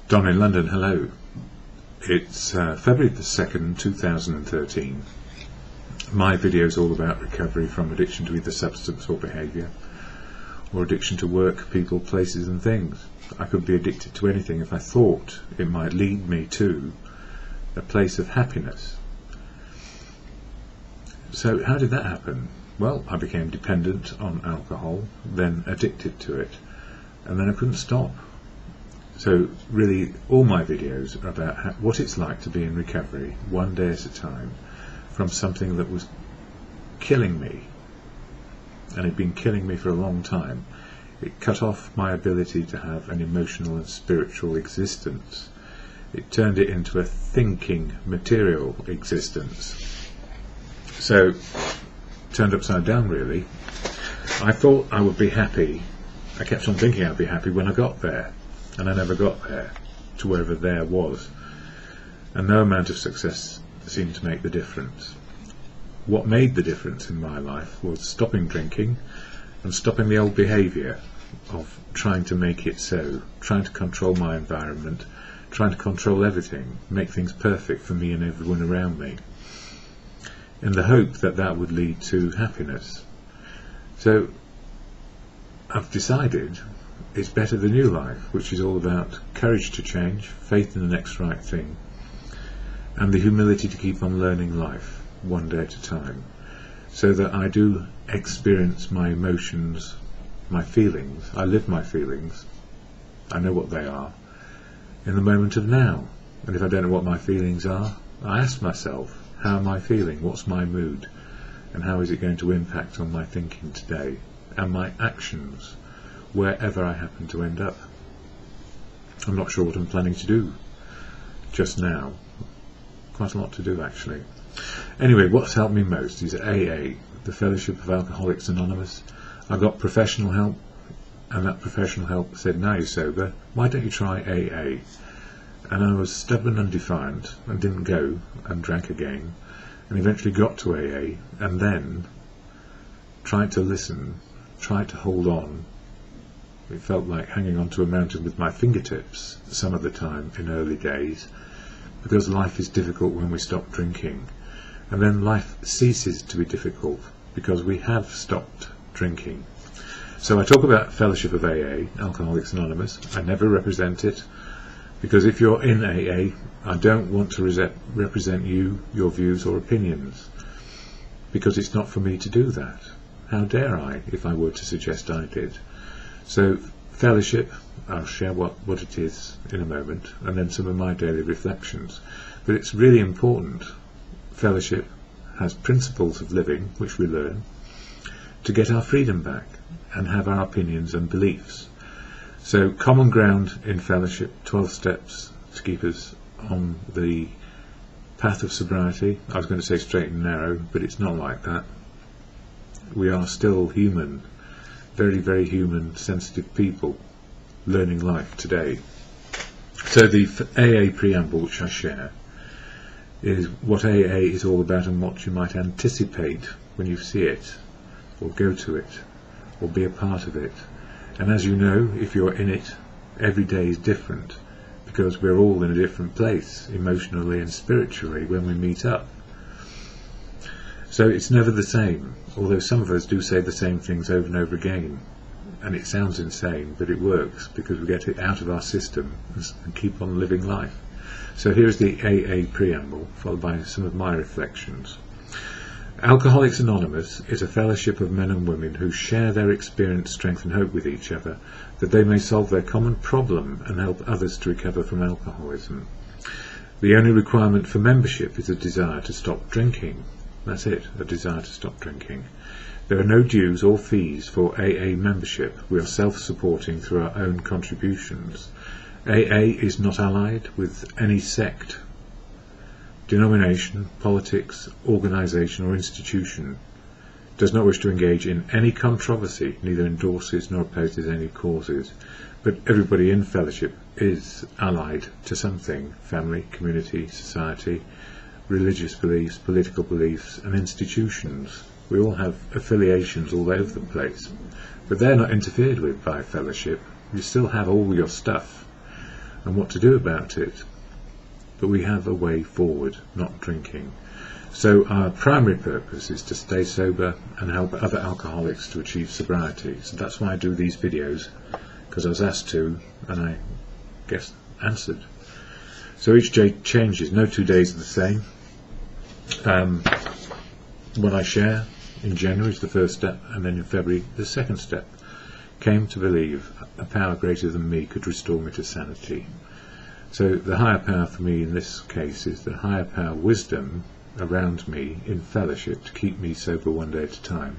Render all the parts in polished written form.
Don in London, hello. It's February the 2nd, 2013. My video is all about recovery from addiction to either substance or behaviour, or addiction to work, people, places and things. I could be addicted to anything if I thought it might lead me to a place of happiness. So how did that happen? Well, I became dependent on alcohol, then addicted to it, and then I couldn't stop. So really all my videos are about what it's like to be in recovery, one day at a time, from something that was killing me, and had been killing me for a long time. It cut off my ability to have an emotional and spiritual existence. It turned it into a thinking, material existence. So, turned upside down really. I thought I would be happy. I kept on thinking I'd be happy when I got there. And I never got there, to wherever there was. And no amount of success seemed to make the difference. What made the difference in my life was stopping drinking and stopping the old behaviour of trying to make it so, trying to control my environment, trying to control everything, make things perfect for me and everyone around me, in the hope that that would lead to happiness. So I've decided it's better the new life, which is all about courage to change, faith in the next right thing, and the humility to keep on learning life one day at a time, so that I do experience my emotions, my feelings. I live my feelings, I know what they are, in the moment of now. And if I don't know what my feelings are, I ask myself, how am I feeling, what's my mood, and how is it going to impact on my thinking today and my actions wherever I happen to end up. I'm not sure what I'm planning to do just now. Quite a lot to do actually. Anyway, what's helped me most is AA, the Fellowship of Alcoholics Anonymous. I got professional help, and that professional help said, now you're sober, why don't you try AA? And I was stubborn and defiant and didn't go, and drank again, and eventually got to AA, and then tried to listen, tried to hold on. It felt like hanging onto a mountain with my fingertips some of the time in early days, because life is difficult when we stop drinking, and then life ceases to be difficult because we have stopped drinking. So I talk about Fellowship of AA, Alcoholics Anonymous. I never represent it, because if you're in AA, I don't want to represent you, your views or opinions, because it's not for me to do that. How dare I, if I were to suggest I did? So, Fellowship, I'll share what it is in a moment, and then some of my daily reflections. But it's really important. Fellowship has principles of living, which we learn, to get our freedom back and have our opinions and beliefs. So, common ground in Fellowship, 12 steps to keep us on the path of sobriety. I was going to say straight and narrow, but it's not like that. We are still human. Very, very human, sensitive people learning life today. So the AA preamble, which I share, is what AA is all about and what you might anticipate when you see it, or go to it, or be a part of it. And as you know, if you're in it, every day is different, because we're all in a different place, emotionally and spiritually, when we meet up. So it's never the same, although some of us do say the same things over and over again, and it sounds insane, but it works because we get it out of our system and keep on living life. So here's the AA preamble, followed by some of my reflections. Alcoholics Anonymous is a fellowship of men and women who share their experience, strength and hope with each other, that they may solve their common problem and help others to recover from alcoholism. The only requirement for membership is a desire to stop drinking. That's it, a desire to stop drinking. There are no dues or fees for AA membership. We are self-supporting through our own contributions. AA is not allied with any sect, denomination, politics, organisation or institution. Does not wish to engage in any controversy, neither endorses nor opposes any causes. But everybody in Fellowship is allied to something: family, community, society, religious beliefs, political beliefs and institutions. We all have affiliations all over the place, but they're not interfered with by Fellowship. You still have all your stuff, and what to do about it. But we have a way forward, not drinking. So our primary purpose is to stay sober and help other alcoholics to achieve sobriety. So that's why I do these videos, because I was asked to, and I guess answered. So each day changes. No 2 days are the same. What I share in January is the first step, and then in February the second step. Came to believe a power greater than me could restore me to sanity. So the higher power for me in this case is the higher power wisdom around me in fellowship to keep me sober one day at a time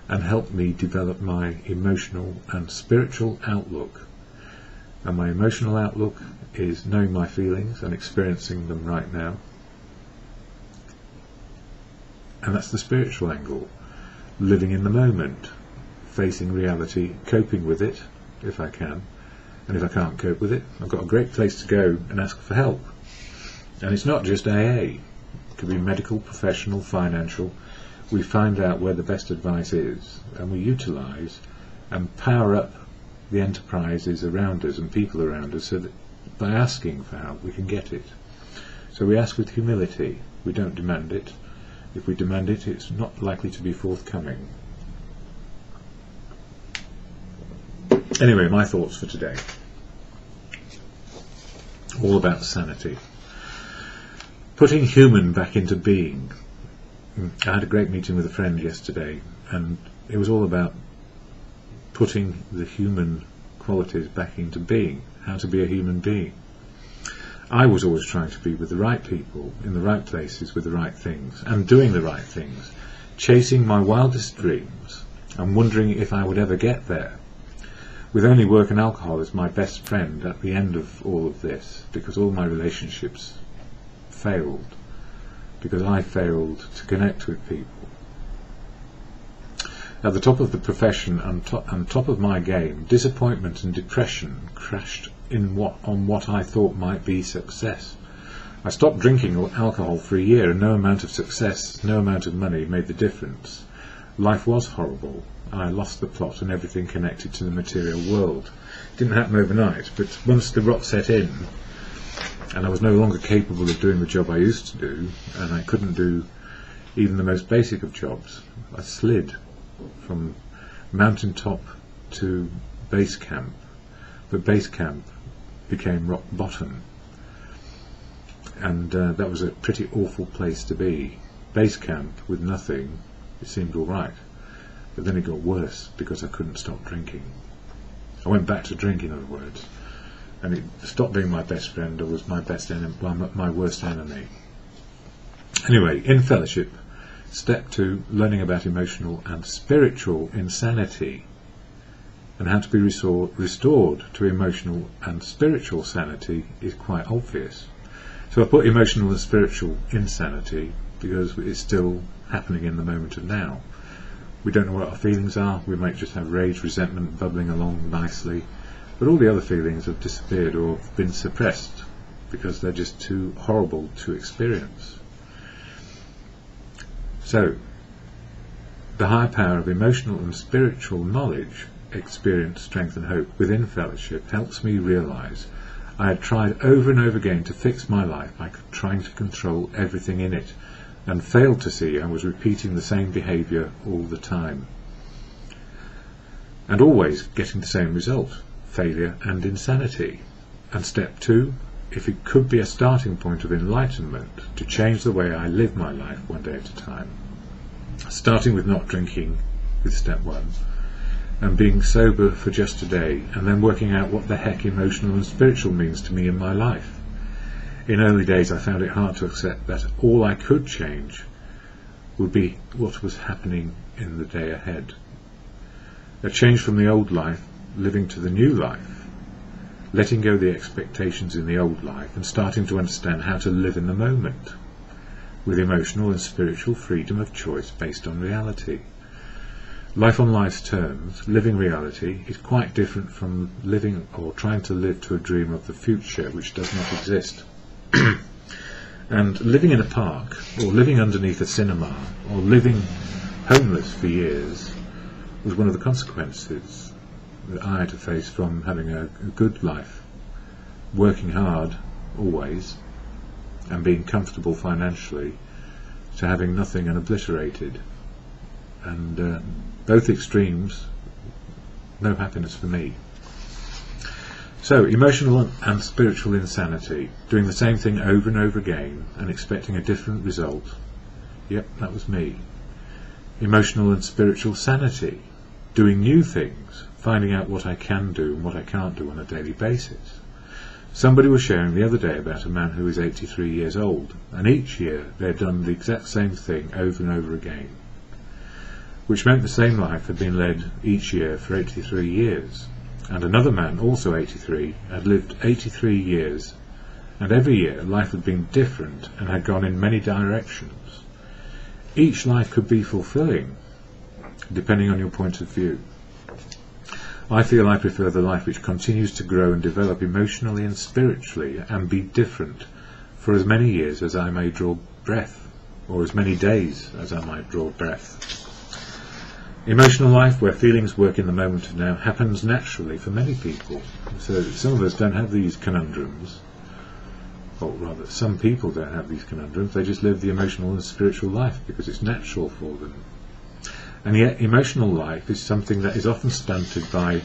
and help me develop my emotional and spiritual outlook. And my emotional outlook is knowing my feelings and experiencing them right now. And that's the spiritual angle. Living in the moment, facing reality, coping with it if I can. And if I can't cope with it, I've got a great place to go and ask for help. And it's not just AA. It could be medical, professional, financial. We find out where the best advice is, and we utilise and power up the enterprises around us and people around us so that by asking for help we can get it. So we ask with humility. We don't demand it. If we demand it, it's not likely to be forthcoming. Anyway, my thoughts for today. All about sanity. Putting human back into being. I had a great meeting with a friend yesterday, and it was all about putting the human qualities back into being. How to be a human being. I was always trying to be with the right people, in the right places, with the right things, and doing the right things, chasing my wildest dreams, and wondering if I would ever get there. With only work and alcohol as my best friend at the end of all of this, because all my relationships failed, because I failed to connect with people. At the top of the profession and top of my game, disappointment and depression crashed on what I thought might be success. I stopped drinking alcohol for a year, and no amount of success, no amount of money made the difference. Life was horrible. I lost the plot and everything connected to the material world. It didn't happen overnight, but once the rot set in, and I was no longer capable of doing the job I used to do, and I couldn't do even the most basic of jobs, I slid from mountaintop to base camp, but base camp became rock bottom, and that was a pretty awful place to be. Base camp with nothing, it seemed all right. But then it got worse because I couldn't stop drinking. I went back to drink, in other words, and it stopped being my best friend. It was my best enemy, well, my worst enemy. Anyway, in fellowship, step 2, learning about emotional and spiritual insanity, and how to be restored to emotional and spiritual sanity is quite obvious. So I put emotional and spiritual insanity because it's still happening in the moment of now. We don't know what our feelings are. We might just have rage, resentment bubbling along nicely, but all the other feelings have disappeared or have been suppressed because they're just too horrible to experience. So the higher power of emotional and spiritual knowledge, experience, strength and hope within fellowship helps me realise I had tried over and over again to fix my life by trying to control everything in it, and failed to see I was repeating the same behaviour all the time, and always getting the same result, failure and insanity. And step 2, if it could be a starting point of enlightenment to change the way I live my life one day at a time, starting with not drinking with step 1, and being sober for just a day, and then working out what the heck emotional and spiritual means to me in my life. In early days I found it hard to accept that all I could change would be what was happening in the day ahead. A change from the old life, living to the new life, letting go the expectations in the old life and starting to understand how to live in the moment, with emotional and spiritual freedom of choice based on reality. Life on life's terms, living reality, is quite different from living or trying to live to a dream of the future which does not exist. And living in a park, or living underneath a cinema, or living homeless for years was one of the consequences that I had to face from having a good life working hard always and being comfortable financially to having nothing and obliterated. And both extremes, no happiness for me. So, emotional and spiritual insanity, doing the same thing over and over again and expecting a different result. Yep, that was me. Emotional and spiritual sanity, doing new things, finding out what I can do and what I can't do on a daily basis. Somebody was sharing the other day about a man who is 83 years old, and each year they'd done the exact same thing over and over again, which meant the same life had been led each year for 83 years. And another man, also 83, had lived 83 years, and every year life had been different and had gone in many directions. Each life could be fulfilling, depending on your point of view. I feel I prefer the life which continues to grow and develop emotionally and spiritually and be different for as many years as I may draw breath, or as many days as I might draw breath. Emotional life, where feelings work in the moment of now, happens naturally for many people. So some of us don't have these conundrums, or rather some people don't have these conundrums, they just live the emotional and spiritual life because it's natural for them. And yet emotional life is something that is often stunted by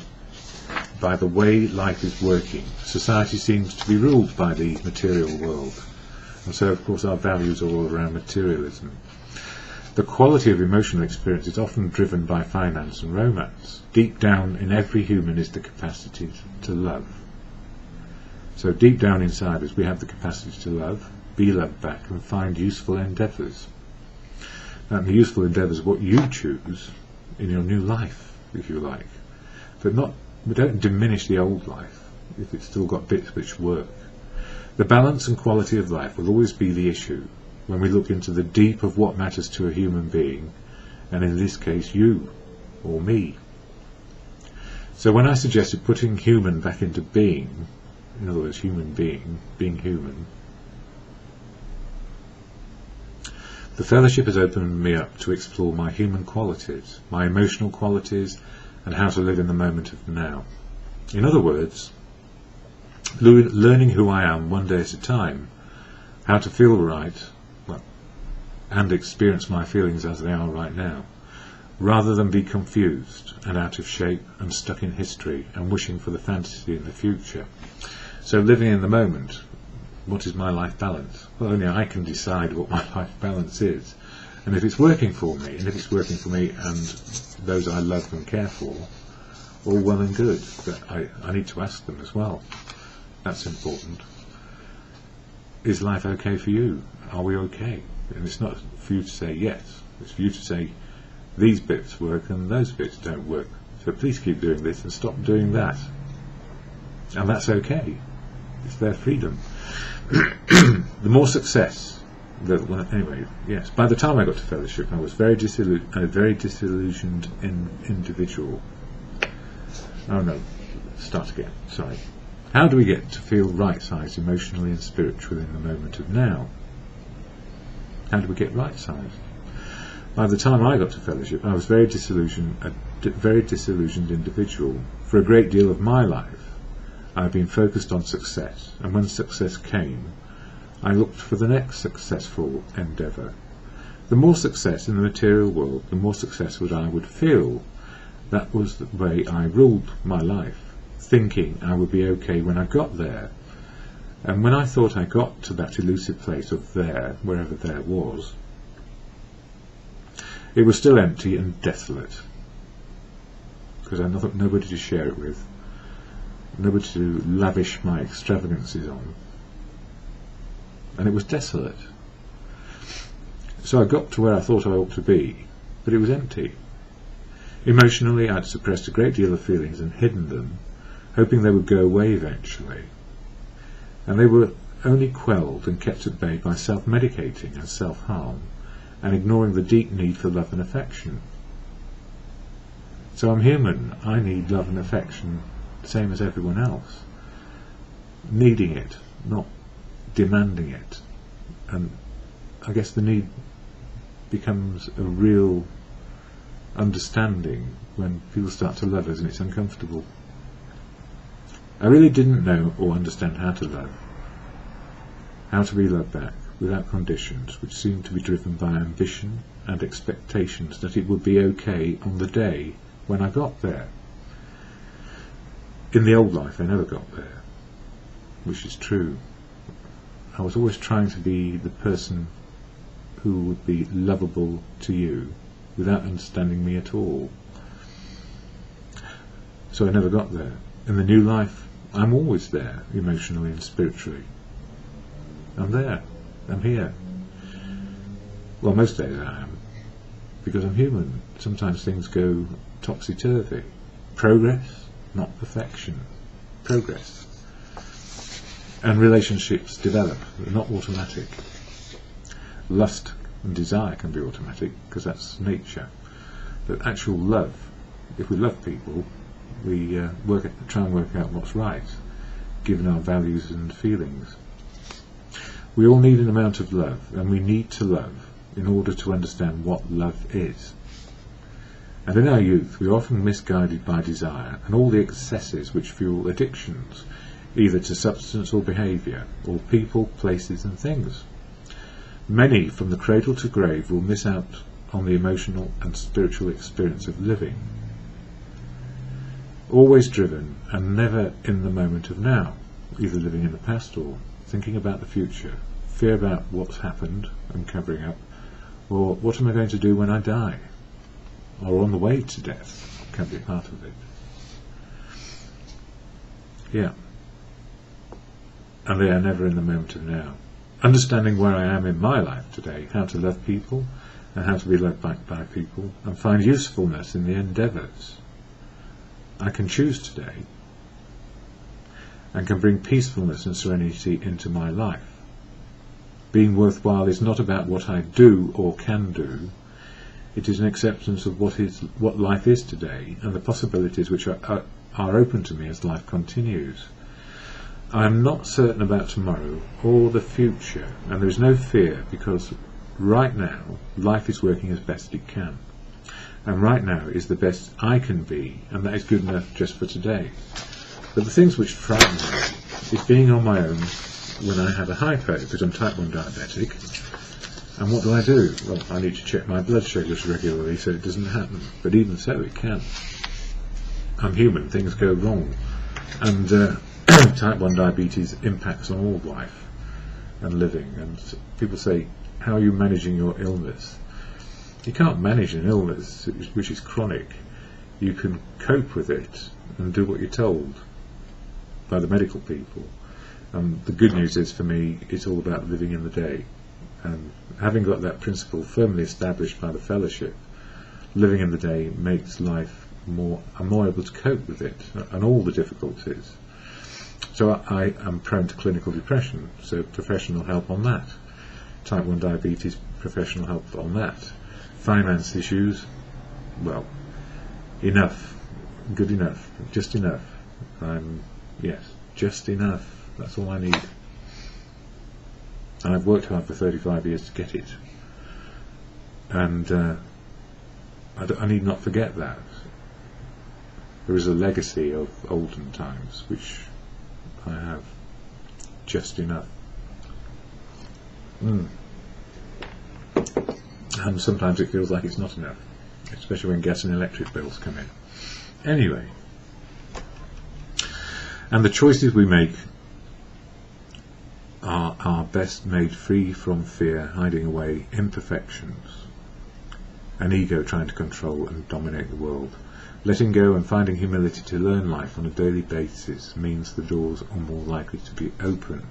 the way life is working. Society seems to be ruled by the material world, and so of course our values are all around materialism. The quality of emotional experience is often driven by finance and romance. Deep down in every human is the capacity to love. So deep down inside us we have the capacity to love, be loved back, and find useful endeavours. And the useful endeavours are what you choose in your new life, if you like. But we don't diminish the old life if it's still got bits which work. The balance and quality of life will always be the issue when we look into the deep of what matters to a human being, and in this case you, or me. So when I suggested putting human back into being, in other words human being human, the fellowship has opened me up to explore my human qualities, my emotional qualities, and how to live in the moment of now. In other words, learning who I am one day at a time, how to feel right, and experience my feelings as they are right now, rather than be confused and out of shape and stuck in history and wishing for the fantasy in the future. So living in the moment, what is my life balance? Well, only I can decide what my life balance is, and if it's working for me, and those I love and care for, all well and good, but I need to ask them as well. That's important. Is life okay for you? Are we okay? And it's not for you to say yes, it's for you to say these bits work and those bits don't work, so please keep doing this and stop doing that. And that's okay, it's their freedom. The more success, anyway, yes, by the time I got to fellowship I was a very disillusioned individual. Oh no, start again, sorry. How do we get to feel right-sized emotionally and spiritually in the moment of now? How do we get right-sized? By the time I got to fellowship, I was a very disillusioned individual. For a great deal of my life, I've been focused on success, and when success came, I looked for the next successful endeavour. The more success in the material world, the more successful I would feel. That was the way I ruled my life, thinking I would be okay when I got there. And when I thought I got to that elusive place of there, wherever there was, it was still empty and desolate, because I had nobody to share it with, nobody to lavish my extravagances on, and it was desolate. So I got to where I thought I ought to be, but it was empty. Emotionally, I'd suppressed a great deal of feelings and hidden them, hoping they would go away eventually. And they were only quelled and kept at bay by self-medicating and self-harm, and ignoring the deep need for love and affection. So I'm human, I need love and affection, same as everyone else. Needing it, not demanding it. And I guess the need becomes a real understanding when people start to love us and it's uncomfortable. I really didn't know or understand how to love, how to be loved back without conditions which seemed to be driven by ambition and expectations that it would be okay on the day when I got there. In the old life I never got there, which is true. I was always trying to be the person who would be lovable to you without understanding me at all. So I never got there. In the new life, I'm always there, emotionally and spiritually. I'm there. I'm here. Well, most days I am, because I'm human. Sometimes things go topsy-turvy. Progress, not perfection. Progress. And relationships develop. They're not automatic. Lust and desire can be automatic, because that's nature. But actual love, if we love people, we try and work out what's right, given our values and feelings. We all need an amount of love, and we need to love in order to understand what love is. And in our youth, we are often misguided by desire and all the excesses which fuel addictions, either to substance or behaviour, or people, places and things. Many, from the cradle to grave, will miss out on the emotional and spiritual experience of living. Always driven and never in the moment of now, either living in the past or thinking about the future, fear about what's happened and covering up, or what am I going to do when I die, or on the way to death, can be part of it. Yeah. And they are never in the moment of now. Understanding where I am in my life today, how to love people, and how to be loved back by people, and find usefulness in the endeavours. I can choose today, and can bring peacefulness and serenity into my life. Being worthwhile is not about what I do or can do. It is an acceptance of what life is today, and the possibilities which are open to me as life continues. I am not certain about tomorrow or the future, and there is no fear, because right now life is working as best it can. And right now is the best I can be, and that is good enough just for today. But the things which frighten me is being on my own when I have a hypo, because I'm type 1 diabetic. And what do? Well, I need to check my blood sugars regularly so it doesn't happen. But even so, it can. I'm human, things go wrong. And type 1 diabetes impacts on all life and living. And people say, how are you managing your illness? You can't manage an illness which is chronic. You can cope with it and do what you're told by the medical people. The good news is, for me, it's all about living in the day. And having got that principle firmly established by the fellowship, living in the day makes life I'm more able to cope with it and all the difficulties. So I am prone to clinical depression, so professional help on that. Type 1 diabetes, professional help on that. Finance issues, well, enough, good enough, just enough. Yes, just enough. That's all I need. And I've worked hard for 35 years to get it. And I need not forget that. There is a legacy of olden times which I have. Just enough. And sometimes it feels like it's not enough, especially when gas and electric bills come in. Anyway, and the choices we make are best made free from fear, hiding away imperfections, an ego trying to control and dominate the world. Letting go and finding humility to learn life on a daily basis means the doors are more likely to be open.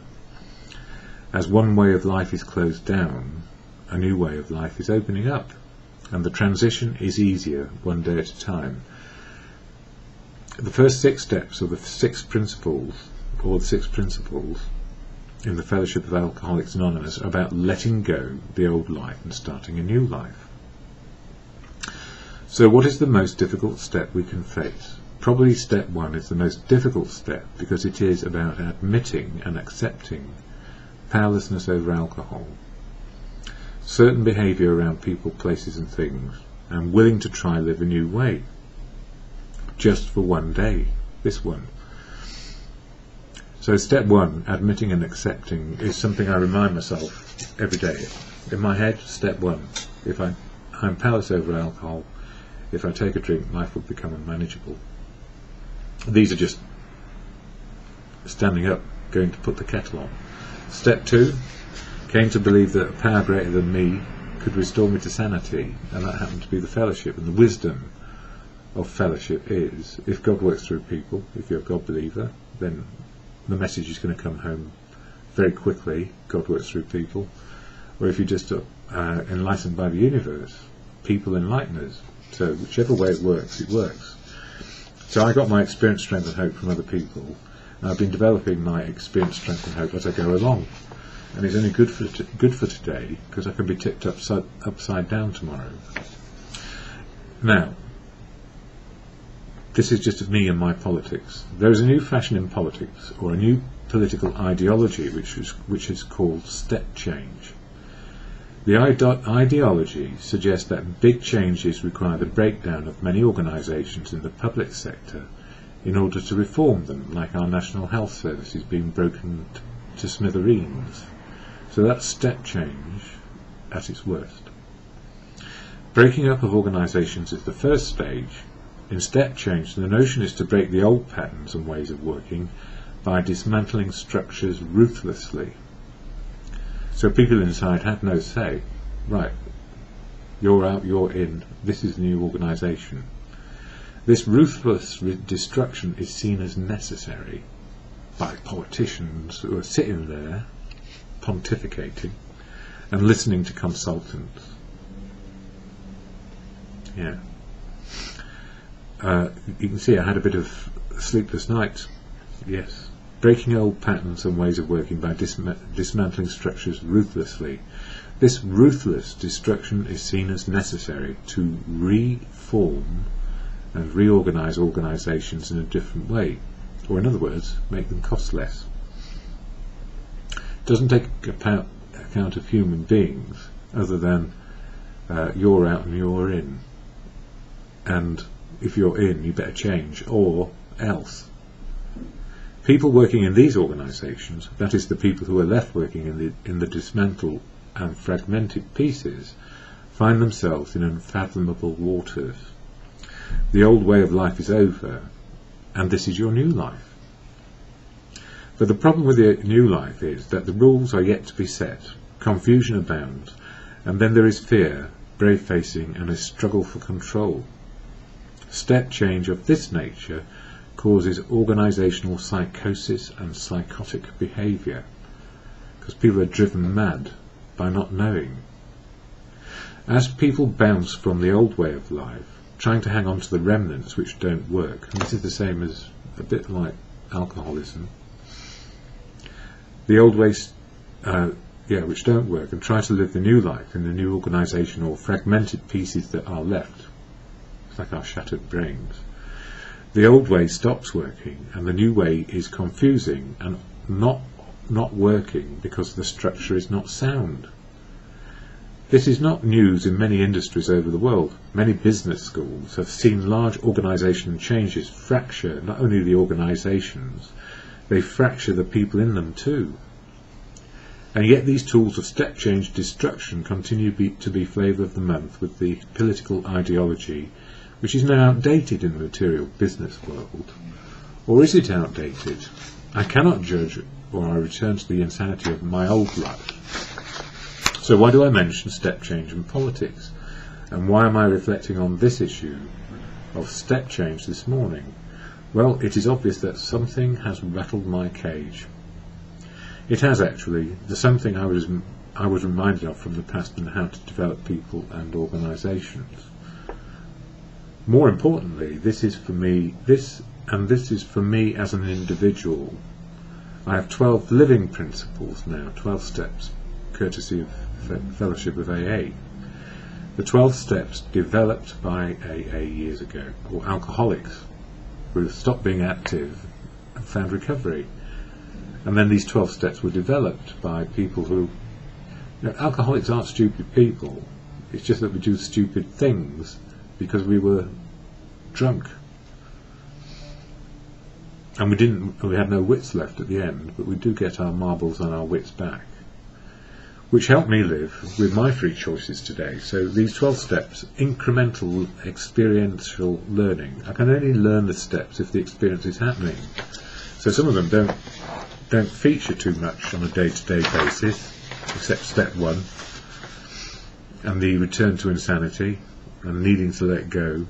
As one way of life is closed down, a new way of life is opening up, and the transition is easier one day at a time. The first 6 steps of the 6 principles, or the 6 principles in the Fellowship of Alcoholics Anonymous, are about letting go the old life and starting a new life. So what is the most difficult step we can face? Probably step 1 is the most difficult step, because it is about admitting and accepting powerlessness over alcohol, certain behaviour around people, places and things, and willing to try live a new way, just for one day, this one. So step one, admitting and accepting, is something I remind myself every day. In my head, step one, if I'm powerless over alcohol, if I take a drink, life will become unmanageable. These are just standing up, going to put the kettle on. Step two, came to believe that a power greater than me could restore me to sanity, and that happened to be the fellowship. And the wisdom of fellowship is, if God works through people, if you're a God believer, then the message is going to come home very quickly. God works through people. Or if you're just enlightened by the universe, people enlighten us. So whichever way it works, it works. So I got my experience, strength and hope from other people, and I've been developing my experience, strength and hope as I go along. And it's only good for today, because I can be tipped upside down tomorrow. Now, this is just me and my politics. There is a new fashion in politics, or a new political ideology, which is called step change. The ideology suggests that big changes require the breakdown of many organisations in the public sector in order to reform them, like our National Health Service is being broken to smithereens. So that's step change at its worst. Breaking up of organisations is the first stage. In step change, the notion is to break the old patterns and ways of working by dismantling structures ruthlessly. So people inside have no say. Right, you're out, you're in, this is the new organisation. This ruthless destruction is seen as necessary by politicians who are sitting there pontificating and listening to consultants. Yeah. You can see I had a bit of sleepless nights. Yes. Breaking old patterns and ways of working by dismantling structures ruthlessly. This ruthless destruction is seen as necessary to reform and reorganise organisations in a different way, or in other words, make them cost less. It doesn't take account of human beings other than you're out and you're in, and if you're in, you better change, or else. People working in these organisations, that is the people who are left working in the dismantled and fragmented pieces, find themselves in unfathomable waters. The old way of life is over, and this is your new life. But the problem with the new life is that the rules are yet to be set, confusion abounds, and then there is fear, brave facing, and a struggle for control. Step change of this nature causes organisational psychosis and psychotic behaviour, because people are driven mad by not knowing. As people bounce from the old way of life, trying to hang on to the remnants which don't work, and this is the same as a bit like alcoholism, the old ways which don't work, and try to live the new life in the new organisation or fragmented pieces that are left. It's like our shattered brains. The old way stops working, and the new way is confusing and not working because the structure is not sound. This is not news in many industries over the world. Many business schools have seen large organisation changes fracture not only the organisations, they fracture the people in them too. And yet these tools of step change destruction continue to be flavour of the month with the political ideology, which is now outdated in the material business world. Or is it outdated? I cannot judge, or I return to the insanity of my old life. So why do I mention step change in politics? And why am I reflecting on this issue of step change this morning? Well, it is obvious that something has rattled my cage. It has actually, the something I was reminded of from the past and how to develop people and organisations. More importantly, this is for me as an individual. I have 12 living principles now, 12 steps, courtesy of Fellowship of AA. The 12 steps developed by AA years ago, or alcoholics who stopped being active and found recovery. And then these 12 steps were developed by people who, alcoholics aren't stupid people, it's just that we do stupid things because we were drunk. And we had no wits left at the end, but we do get our marbles and our wits back, which help me live with my free choices today. So these 12 steps, incremental experiential learning. I can only learn the steps if the experience is happening. So some of them don't feature too much on a day-to-day basis, except step 1, and the return to insanity, and needing to let go.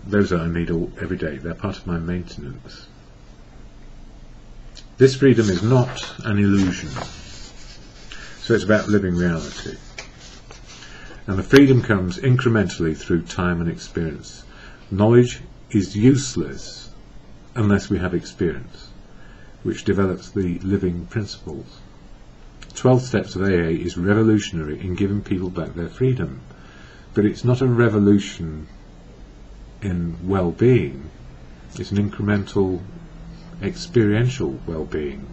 Those I need every day. They're part of my maintenance. This freedom is not an illusion. So it's about living reality. And the freedom comes incrementally through time and experience. Knowledge is useless unless we have experience, which develops the living principles. 12 steps of AA is revolutionary in giving people back their freedom. But it's not a revolution in well-being. It's an incremental experiential well-being.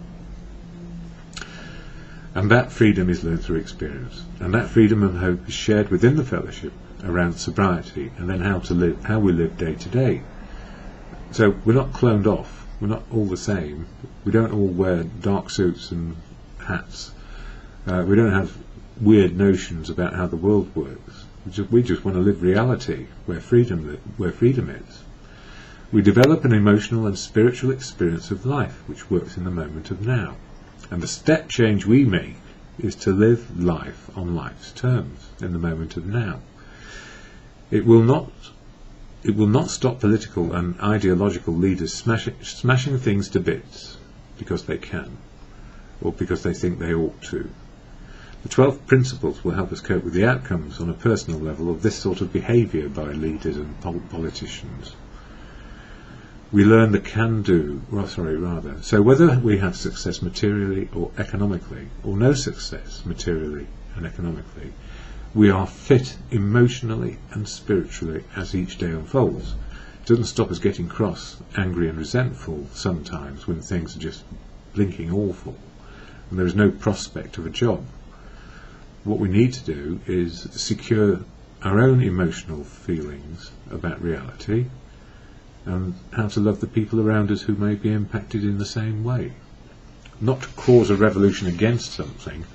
And that freedom is learned through experience. And that freedom and hope is shared within the fellowship around sobriety, and then how we live day to day. So we're not cloned off. We're not all the same. We don't all wear dark suits and hats. We don't have weird notions about how the world works. We just want to live reality where freedom is. We develop an emotional and spiritual experience of life which works in the moment of now. And the step change we make is to live life on life's terms in the moment of now. It will not stop political and ideological leaders smashing things to bits because they can, or because they think they ought to. The 12 principles will help us cope with the outcomes on a personal level of this sort of behaviour by leaders and politicians. We learn the can-do, so whether we have success materially or economically, or no success materially and economically, we are fit emotionally and spiritually as each day unfolds. It doesn't stop us getting cross, angry and resentful sometimes when things are just blinking awful and there is no prospect of a job. What we need to do is secure our own emotional feelings about reality and how to love the people around us who may be impacted in the same way. Not to cause a revolution against something,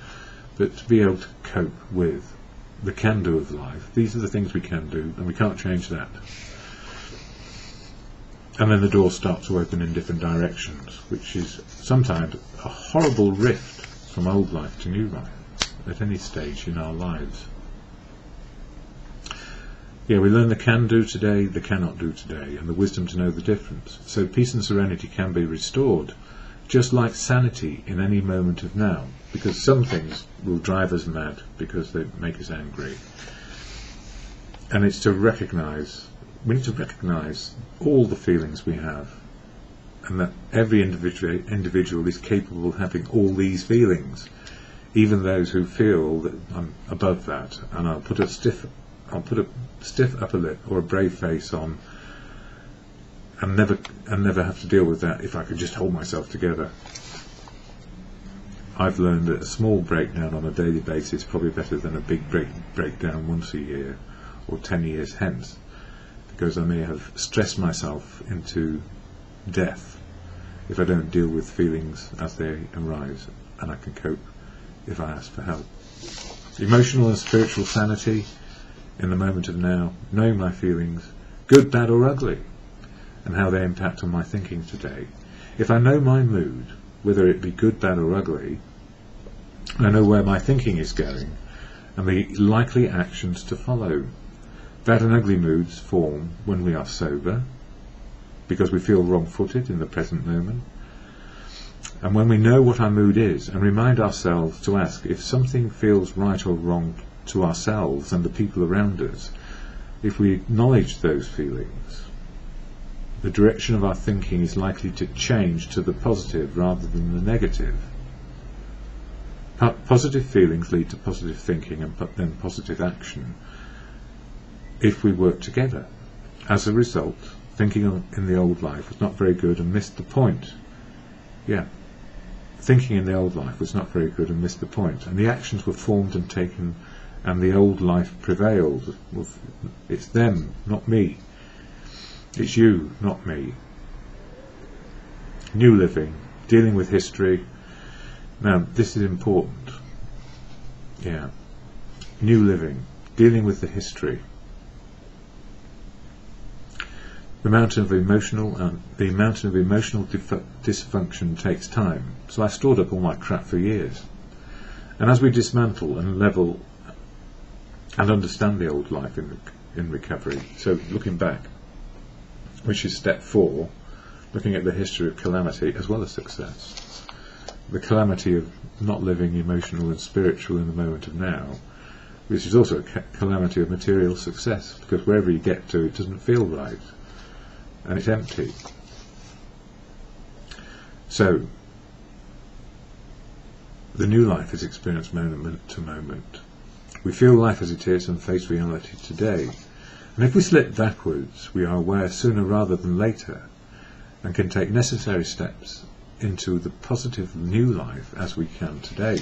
but to be able to cope with the can-do of life. These are the things we can do, and we can't change that. And then the door starts to open in different directions, which is sometimes a horrible rift from old life to new life at any stage in our lives. Yeah, we learn the can-do today, the cannot do today, and the wisdom to know the difference. So peace and serenity can be restored, just like sanity in any moment of now, because some things will drive us mad because they make us angry. And it's to recognise, we need to recognise all the feelings we have, and that every individual is capable of having all these feelings, even those who feel that I'm above that, and I'll put a stiff upper lip or a brave face on and never have to deal with that if I could just hold myself together. I've learned that a small breakdown on a daily basis is probably better than a big breakdown once a year or 10 years hence, because I may have stressed myself into death if I don't deal with feelings as they arise, and I can cope if I ask for help. Emotional and spiritual sanity in the moment of now, knowing my feelings, good, bad or ugly, and how they impact on my thinking today. If I know my mood, whether it be good, bad or ugly, I know where my thinking is going and the likely actions to follow. Bad and ugly moods form when we are sober, because we feel wrong-footed in the present moment, and when we know what our mood is and remind ourselves to ask if something feels right or wrong to ourselves and the people around us. If we acknowledge those feelings, the direction of our thinking is likely to change to the positive rather than the negative. Positive feelings lead to positive thinking and then positive action if we work together. As a result, thinking in the old life was not very good and missed the point. Thinking in the old life was not very good and missed the point, and the actions were formed and taken, and the old life prevailed. It's them, not me. It's you, not me. New living, dealing with history. Now this is important. Yeah. New living, dealing with the history. The mountain of emotional dysfunction takes time. So I stored up all my crap for years. And as we dismantle and level and understand the old life in recovery, so looking back, which is step 4, looking at the history of calamity as well as success. The calamity of not living emotional and spiritual in the moment of now, which is also a calamity of material success, because wherever you get to, it doesn't feel right. And it's empty. So, the new life is experienced moment to moment. We feel life as it is and face reality today. And if we slip backwards, we are aware sooner rather than later, and can take necessary steps into the positive new life as we can today.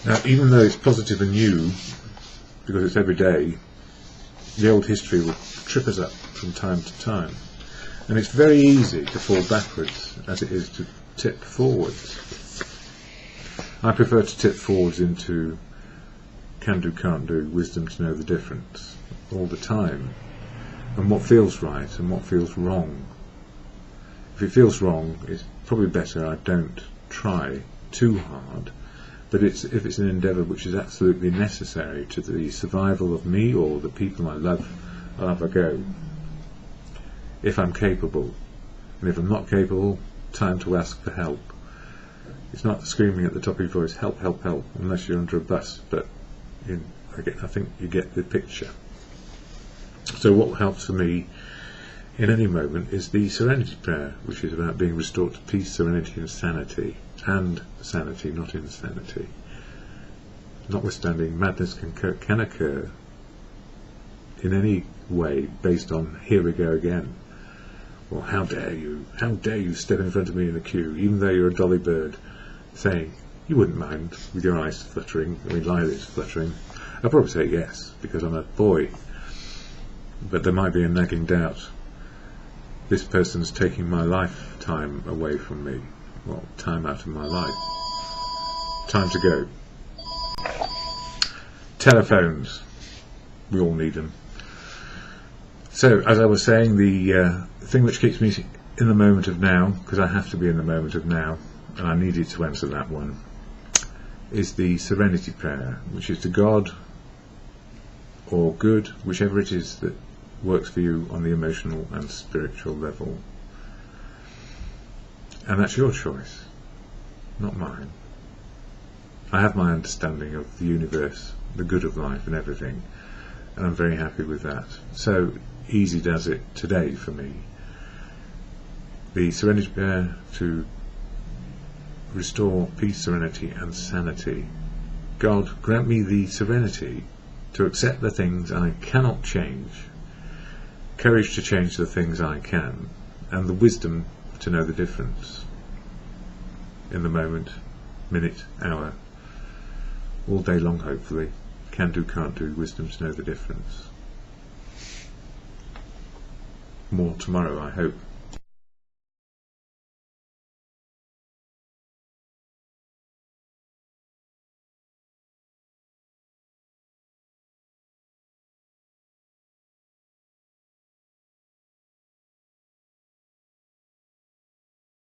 Now, even though it's positive and new, because it's every day, the old history will trip us up from time to time. And it's very easy to fall backwards as it is to tip forwards. I prefer to tip forwards into can do, can't do, wisdom to know the difference all the time, and what feels right and what feels wrong. If it feels wrong, it's probably better I don't try too hard, but if it's an endeavour which is absolutely necessary to the survival of me or the people I love, I'll have a go. If I'm capable, and if I'm not capable, time to ask for help. It's not screaming at the top of your voice, help, help, help, unless you're under a bus, but I think you get the picture. So what helps for me in any moment is the Serenity Prayer, which is about being restored to peace, serenity and sanity, not insanity. Notwithstanding, madness can occur in any way based on here we go again. Well, how dare you step in front of me in the queue, even though you're a dolly bird, saying, you wouldn't mind with your eyes fluttering, eyelids fluttering. I'll probably say yes, because I'm a boy. But there might be a nagging doubt. This person's taking my lifetime away from me. Well, time out of my life. Time to go. Telephones. We all need them. So, as I was saying, the thing which keeps me in the moment of now, because I have to be in the moment of now, and I needed to answer that one, is the Serenity Prayer, which is to God or good, whichever it is that works for you on the emotional and spiritual level. And that's your choice, not mine. I have my understanding of the universe, the good of life and everything, and I'm very happy with that. So easy does it today for me. The Serenity Prayer to restore peace, serenity and sanity. God, grant me the serenity to accept the things I cannot change, courage to change the things I can, and the wisdom to know the difference in the moment, minute, hour, all day long hopefully. Can do, can't do, wisdom to know the difference. More tomorrow, I hope.